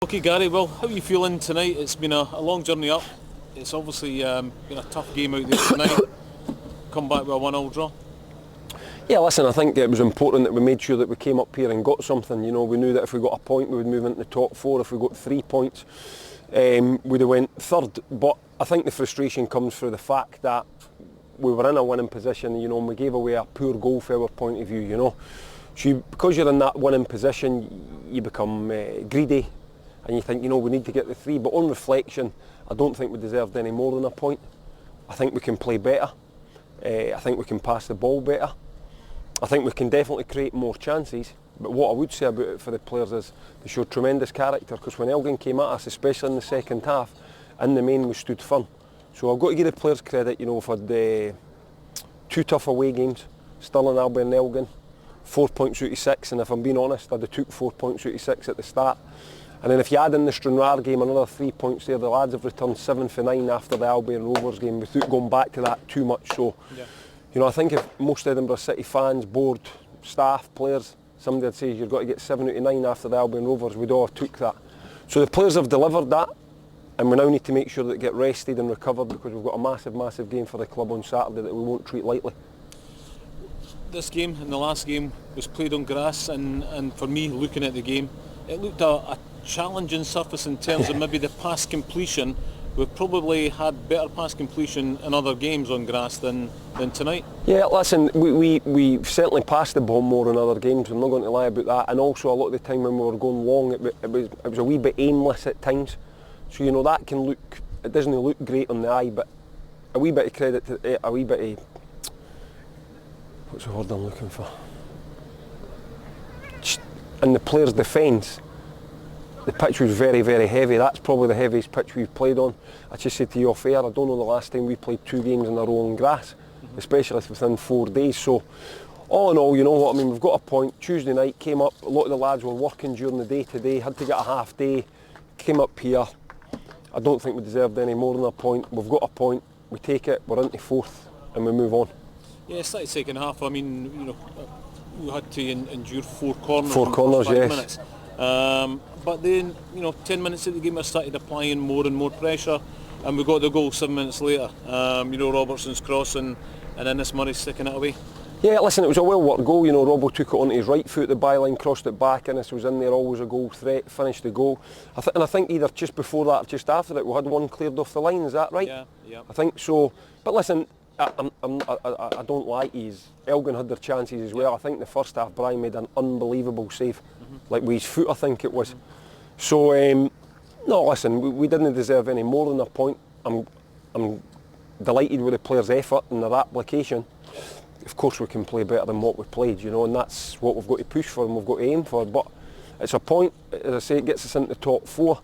Okay, Gary, well, how are you feeling tonight? It's been a long journey up. It's obviously been a tough game out there tonight. Come back with a 1-1 draw. Yeah, listen, I think it was important that we made sure that we came up here and got something. You know, we knew that if we got a point, we would move into the top four. If we got 3 points, we'd have went third. But I think the frustration comes through the fact that we were in a winning position, you know, and we gave away a poor goal from our point of view, you know. So because you're in that winning position, you become greedy and you think, you know, we need to get the 3. But on reflection, I don't think we deserved any more than a point. I think we can play better. I think we can pass the ball better. I think we can definitely create more chances. But what I would say about it for the players is they showed tremendous character, because when Elgin came at us, especially in the second half, in the main we stood firm. So I've got to give the players credit. You know, we've had 2 tough away games, Stirling, Albion and Elgin, 4 points out of 6, and if I'm being honest, I'd have took 4 points out of 6 at the start. And then if you add in the Stranraer game, another 3 points there, the lads have returned 7 for 9 after the Albion Rovers game without going back to that too much. So, you know, I think if most Edinburgh City fans, board, staff, players, somebody would say you've got to get 7 out of 9 after the Albion Rovers, we'd all have took that. So the players have delivered that, and we now need to make sure that they get rested and recovered, because we've got a massive, massive game for the club on Saturday that we won't treat lightly. This game and the last game was played on grass, and for me, looking at the game, it looked a challenging surface in terms of maybe the pass completion. We've probably had better pass completion in other games on grass than tonight. Yeah, listen, we certainly passed the ball more in other games, I'm not going to lie about that, and also a lot of the time when we were going long, it was a wee bit aimless at times. So, you know, that can look, it doesn't look great on the eye, but a wee bit of credit to a wee bit of, what's the word I'm looking for? In the players' defence, the pitch was very, very heavy. That's probably the heaviest pitch we've played on. I just said to you off air, I don't know the last time we played 2 games in a row on grass, especially within 4 days. So, all in all, you know what I mean, we've got a point. Tuesday night, came up, a lot of the lads were working during the day today, had to get a half day, came up here. I don't think we deserved any more than a point. We've got a point, we take it, we're into 4th, and we move on. Yeah, it's like the second half. I mean, you know, we had to endure 4 corners. 4 corners, in 5 yes. minutes. But then, you know, 10 minutes into the game, I started applying more and more pressure, and we got the goal 7 minutes later. You know, Robertson's crossing, and Innes Murray sticking it away. Yeah, listen, it was a well-worked goal. You know, Robbo took it onto his right foot, the byline, crossed it back, Innes was in there, always a goal threat, finished the goal. And I think either just before that or just after it, we had one cleared off the line, is that right? Yeah. I think so. But listen, I don't like these. Elgin had their chances as well. I think the first half, Brian made an unbelievable save, like with his foot, I think it was. So, no, listen, we didn't deserve any more than a point. I'm delighted with the players' effort and their application. Of course we can play better than what we played, you know, and that's what we've got to push for and we've got to aim for. But it's a point, as I say, it gets us into the top 4.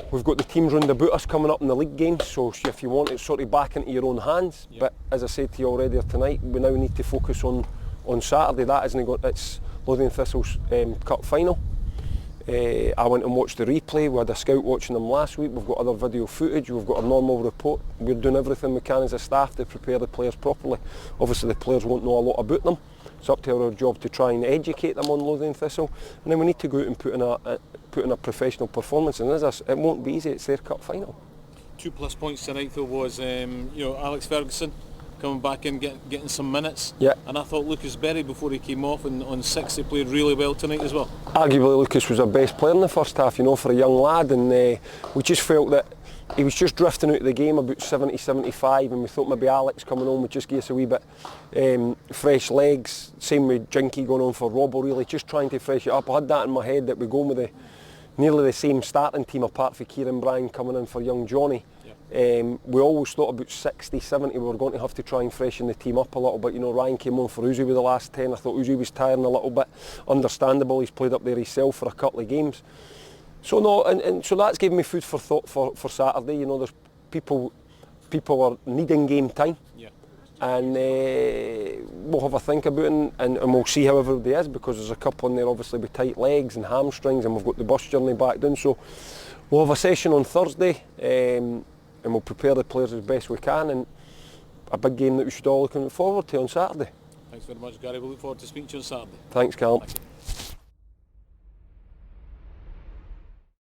We've got the teams round about us coming up in the league games, so if you want, it's sort of back into your own hands. But as I said to you already tonight, we now need to focus on Saturday. That isn't going. It's Lothian Thistle's cup final. I went and watched the replay. We had a scout watching them last week. We've got other video footage. We've got a normal report. We're doing everything we can as a staff to prepare the players properly. Obviously, the players won't know a lot about them. It's up to our job to try and educate them on Lothian Thistle, and then we need to go out and put in a professional performance. And it won't be easy. It's their cup final. 2+ points tonight though was you know, Alex Ferguson coming back in, getting some minutes. Yeah. And I thought Lucas Berry, before he came off and on 6, he played really well tonight as well. Arguably Lucas was our best player in the first half, you know, for a young lad, and we just felt that he was just drifting out of the game about 70-75, and we thought maybe Alex coming on would just give us a wee bit fresh legs. Same with Jinky going on for Robbo, really, just trying to fresh it up. I had that in my head that we're going with nearly the same starting team apart from Kieran Bryan coming in for young Johnny. We always thought about 60-70 we were going to have to try and freshen the team up a little bit. You know, Ryan came on for Uzi with the last 10. I thought Uzi was tiring a little bit. Understandable, he's played up there himself for a couple of games. So no, and so that's given me food for thought for Saturday. You know, there's people are needing game time. And we'll have a think about it, and we'll see how everybody is, because there's a couple in there obviously with tight legs and hamstrings, and we've got the bus journey back down. So we'll have a session on Thursday, and we'll prepare the players as best we can, and a big game that we should all look forward to on Saturday. Thanks very much, Gary. We'll look forward to speaking to you on Saturday. Thanks, Callum.